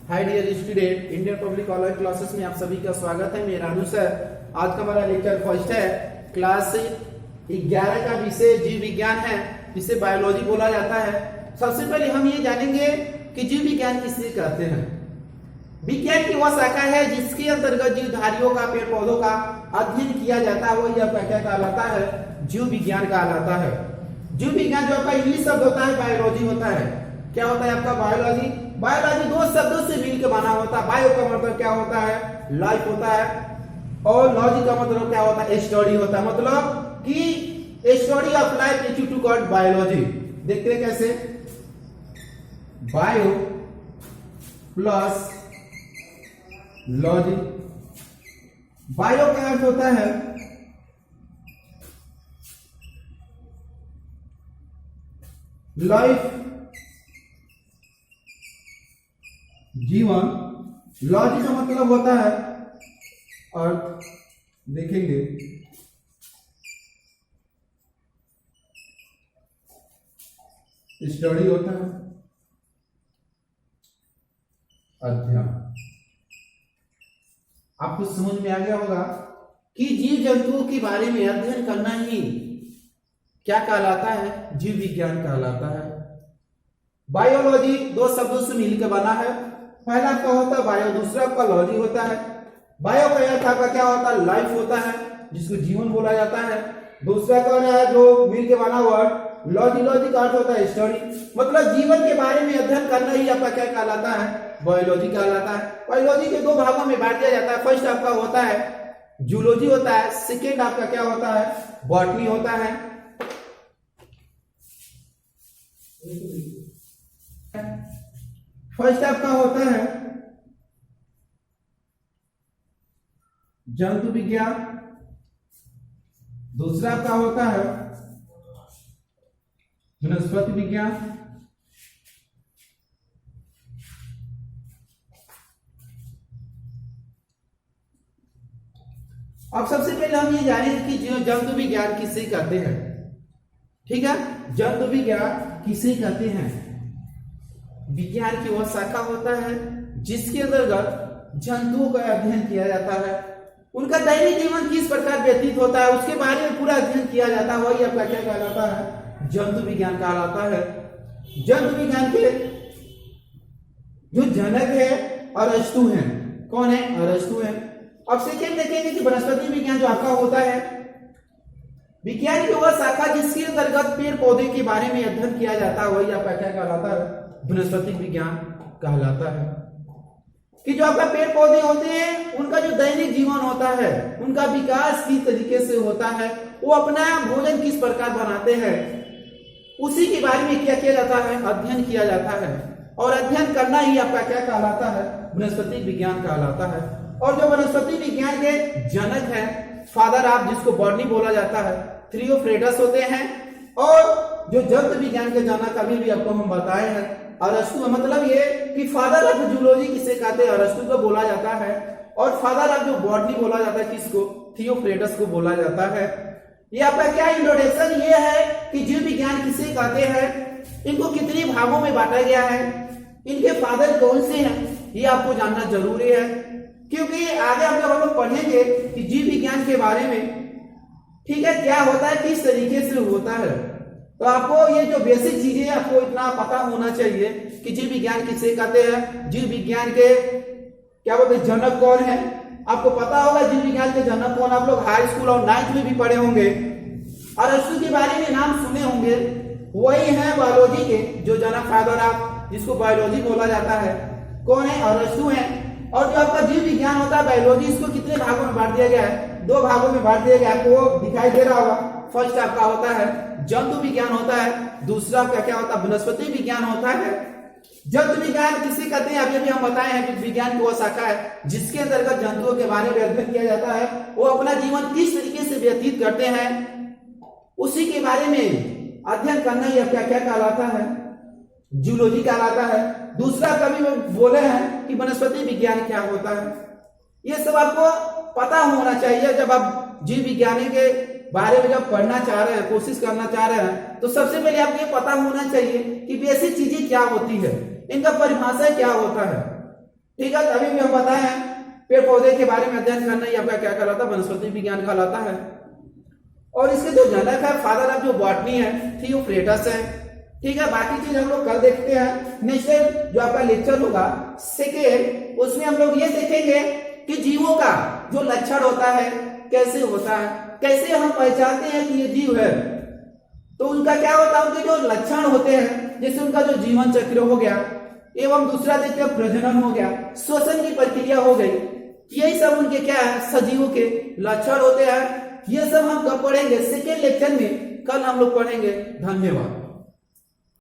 हाय dear student, Indian public online classes में आप सभी का स्वागत है। मेरा अनु सर। आज का हमारा लेक्चर फर्स्ट है। क्लास 11 का विषय जीव विज्ञान है, जिसे बायोलॉजी बोला जाता है। सबसे पहले हम ये जानेंगे कि जीव विज्ञान किसे कहते हैं। विज्ञान की वह शाखा है जिसके अंतर्गत जीवधारियों का, पेड़ पौधों का अध्ययन किया जाता है। वही आपका क्या कहलाता है? जीव विज्ञान कहलाता है। जीव विज्ञान जो आपका इंग्लिश शब्द होता है बायोलॉजी होता है। क्या होता है आपका? बायोलॉजी। बायोलॉजी दो शब्दों से मिलकर बना होता है। बायो का मतलब क्या होता है? लाइफ होता है, और लॉजी का मतलब क्या होता है? स्टडी होता है। मतलब कि study of life is to called biology. देखते हैं कैसे। Bio plus logy. बायो का अर्थ होता है लाइफ, जीवन। लॉजी का मतलब होता है अर्थ। देखेंगे स्टडी होता है, अध्ययन। आपको समझ में आ गया होगा कि जीव जंतुओं के बारे में अध्ययन करना ही क्या कहलाता है? जीव विज्ञान कहलाता है। बायोलॉजी दो शब्दों से मिलकर बना है। पहला क्या होता है? बायो, दूसरा का लॉजी होता है। बायो का अर्थ आपका क्या होता है? लाइफ होता है, जिसको जीवन बोला जाता है। दूसरा का है जो मिलकर बना वर्ड लॉजी। लॉजी का अर्थ होता है स्टडी, मतलब जीवन के बारे में अध्ययन करना ही आपका क्या कहलाता है? बायोलॉजी कहलाता है। बायोलॉजी के दो भागों में बांट दिया जाता है। फर्स्ट आपका होता है जूलॉजी होता है, सेकेंड आपका क्या होता है? बॉटनी होता है। फर्स्ट आपका होता है जंतु विज्ञान, दूसरा आपका होता है वनस्पति विज्ञान, अब सबसे पहले हम ये जानेंगे कि जंतु विज्ञान किसे कहते हैं। ठीक है, जंतु विज्ञान किसे कहते हैं? विज्ञान की वह शाखा होता है जिसके अंतर्गत जंतुओं का अध्ययन किया जाता है। उनका दैनिक जीवन किस प्रकार व्यतीत होता है उसके बारे में पूरा अध्ययन किया जाता है। वही आपका क्या कहलाता है? जंतु विज्ञान कहलाता है। जंतु विज्ञान के जो जनक है अरस्तु हैं। कौन है? अरस्तु हैं। अब सेकेंड देखेंगे कि वनस्पति विज्ञान जो आपका होता है विज्ञान की वह शाखा जिसके अंतर्गत पेड़ पौधे के बारे में अध्ययन किया जाता है। वही आपका क्या कहलाता है? वनस्पतिक विज्ञान कहलाता है। कि जो आपका पेड़ पौधे होते हैं उनका जो दैनिक जीवन होता है, उनका विकास किस तरीके से होता है, वो अपना भोजन किस प्रकार बनाते हैं, उसी के बारे में क्या किया जाता है? अध्ययन किया जाता है। और अध्ययन करना ही आपका क्या कहलाता है? वनस्पतिक विज्ञान कहलाता है। और जो वनस्पति विज्ञान के जनक है, फादर ऑफ, जिसको बॉटनी बोला जाता है, थियोफ्रेडस होते हैं। और जो जंतु विज्ञान के जनक अभी भी आपको हम बताए हैं अरस्तु। मतलब ये कि फादर ऑफ जूलॉजी किसे कहते हैं? अरस्तु को बोला जाता है। और फादर ऑफ जो बॉटनी बोला जाता है किसको? थियोफ्रेडस को बोला जाता है। ये आपका क्या इंट्रोडक्शन ये है कि जीव विज्ञान किसे कहते हैं, इनको कितने भागों में बांटा गया है, इनके फादर कौन से हैं, ये आपको जानना जरूरी है। क्योंकि आगे हम लोग पढ़ेंगे कि जीव विज्ञान के बारे में, ठीक है, क्या होता है, किस तरीके से होता है। तो आपको ये जो बेसिक चीजें आपको इतना पता होना चाहिए कि जीव विज्ञान किसे कहते हैं, जीव विज्ञान के क्या बोलते हैं जनक कौन है। आपको पता होगा जीव विज्ञान के जनक कौन, आप लोग हाई स्कूल और 9th में भी पढ़े होंगे। अरस्तु के बारे में नाम सुने होंगे। वही है बायोलॉजी के जो जनक, फादर ऑफ, जिसको बायोलॉजी बोला जाता है। कौन है? अरस्तु है। और जो आपका जीव विज्ञान होता है बायोलॉजी, इसको कितने भागों में बांट दिया गया है? दो भागों में बांट दिया गया है। आपको दिखाई दे रहा होगा। फर्स्ट आपका होता है जंतु विज्ञान होता है, दूसरा आपका क्या होता है? वनस्पति विज्ञान होता है। जंतु विज्ञान किसे कहते हैं? अभी अभी हम बताए हैं कि विज्ञान की वह शाखा है जिसके अंतर्गत जंतुओं के बारे में अध्ययन किया जाता है। वो अपना जीवन किस तरीके से व्यतीत करते हैं उसी के बारे में अध्ययन करना ही आपका क्या कहलाता है? जूलॉजी कहलाता है। दूसरा कभी बोले हैं कि वनस्पति विज्ञान क्या होता है। ये सब आपको पता होना चाहिए। जब आप जीव विज्ञानी के बारे में जब पढ़ना चाह रहे हैं, कोशिश करना चाह रहे हैं, तो सबसे पहले आपको ये पता होना चाहिए कि बेसिक चीजें क्या होती है, इनका परिभाषा क्या होता है। ठीक है, तभी भी हम बताए हैं पेड़ पौधे के बारे में अध्ययन करना ही आपका क्या कहलाता है, वनस्पति विज्ञान कहलाता है। और इसके जो जनक है, फादर ऑफ जो बॉटनी है, थियोफ्रेटस है। ठीक है, बाकी चीज हम लोग कल देखते हैं। नेक्स्ट जो आपका लेक्चर होगा सेकेंड, उसमें हम लोग ये देखेंगे कि जीवों का जो लक्षण होता है कैसे होता है, कैसे हम पहचानते हैं कि ये जीव है, तो उनका क्या होता है, उनके जो लक्षण होते हैं, जैसे उनका जो जीवन चक्र हो गया, एवं दूसरा देखते हैं प्रजनन हो गया, श्वसन की प्रक्रिया हो गई, यही सब उनके क्या है, सजीवों के लक्षण होते हैं। ये सब हम कब पढ़ेंगे, सेकेंड लेक्चर में, कल हम लोग पढ़ेंगे। धन्यवाद।